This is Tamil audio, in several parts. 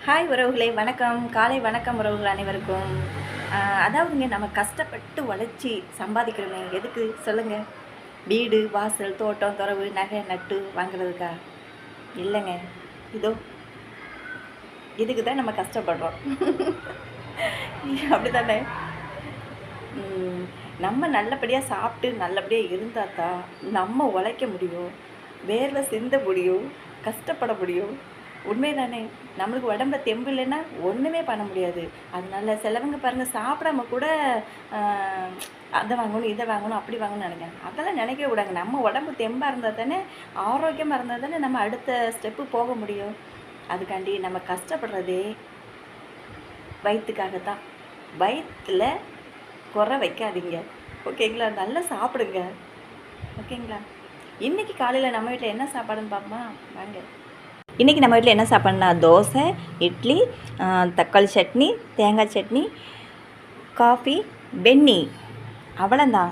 ஹாய் உறவுகளே, வணக்கம். காலை வணக்கம் உறவுகள் அனைவருக்கும். அதாவதுங்க, நம்ம கஷ்டப்பட்டு உழைச்சி சம்பாதிக்கிறோமே எதுக்கு சொல்லுங்கள்? வீடு, வாசல், தோட்டம், துறவு, நகை, நட்டு வாங்குறதுக்கா? இல்லைங்க. இதோ இதுக்கு தான் நம்ம கஷ்டப்படுறோம். அப்படி தானே? நம்ம நல்லபடியாக சாப்பிட்டு நல்லபடியாக இருந்தால் தான் நம்ம உழைக்க முடியும், வேர்வை சிந்த முடியும், கஷ்டப்பட முடியும். உண்மை தானே? நம்மளுக்கு உடம்புல தெம்பு இல்லைன்னா ஒன்றுமே பண்ண முடியாது. அதனால சிலவங்க பாருங்கள், சாப்பிடாம கூட அதை வாங்கணும், இதை வாங்கணும், அப்படி வாங்கணும்னு நினைக்கிறேன். அதெல்லாம் நினைக்கவே கூடாதுங்க. நம்ம உடம்பு தெம்பாக இருந்தால் தானே, ஆரோக்கியமாக இருந்தால் தானே நம்ம அடுத்த ஸ்டெப்பு போக முடியும். அதுக்காண்டி நம்ம கஷ்டப்படுறதே வயிற்றுக்காகத்தான். வயிற்றில் குறை வைக்காதீங்க, ஓகேங்களா? நல்லா சாப்பிடுங்க, ஓகேங்களா? இன்றைக்கி காலையில் நம்ம வீட்டில் என்ன சாப்பாடுன்னு பார்ப்போமா? வாங்க. இன்றைக்கி நம்ம வீட்டில் என்ன சாப்பாடுனா, தோசை, இட்லி, தக்காளி சட்னி, தேங்காய் சட்னி, காஃபி, வெந்நி, அவ்வளோந்தான்.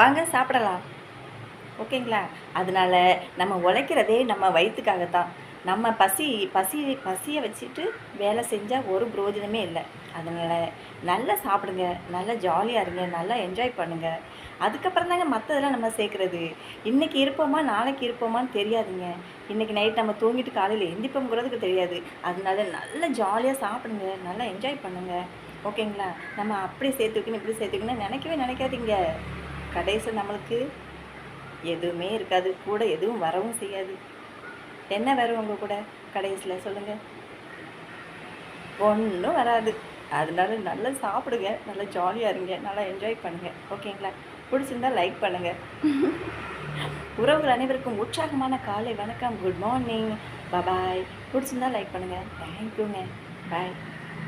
வாங்க சாப்பிடலாம், ஓகேங்களா? அதனால் நம்ம உழைக்கிறதே நம்ம வயிற்றுக்காகத்தான். நம்ம பசியை வச்சுட்டு வேலை செஞ்சால் ஒரு பிரயோஜனமே இல்லை. அதனால் நல்லா சாப்பிடுங்க, நல்லா ஜாலியாக இருங்க, நல்லா என்ஜாய் பண்ணுங்கள். அதுக்கப்புறம் தாங்க மற்றதெல்லாம் நம்ம சேர்க்குறது. இன்றைக்கி இருப்போமா நாளைக்கு இருப்போமான்னு தெரியாதுங்க. இன்றைக்கி நைட் நம்ம தூங்கிட்டு காலையில் எந்திப்போங்கிறதுக்கு தெரியாது. அதனால நல்லா ஜாலியாக சாப்பிடுங்க, நல்லா என்ஜாய் பண்ணுங்கள், ஓகேங்களா? நம்ம அப்படி சேர்த்து வைக்கணும், இப்படி சேர்த்து வைக்கணும்னு நினைக்கவே நினைக்காதீங்க. கடைசி நம்மளுக்கு எதுவுமே இருக்காது, கூட எதுவும் வரவும் செய்யாது. என்ன வரும் உங்கள் கூட கடைசியில் சொல்லுங்கள்? ஒன்றும் வராது. அதனால நல்லா சாப்பிடுங்க, நல்லா ஜாலியாக இருங்க, நல்லா என்ஜாய் பண்ணுங்கள், ஓகேங்களா? பிடிச்சிருந்தால் லைக் பண்ணுங்கள். உறவுகள் அனைவருக்கும் உற்சாகமான காலை வணக்கம், குட் மார்னிங், பாய். பிடிச்சிருந்தால் லைக் பண்ணுங்கள். தேங்க்யூங்க, பாய்.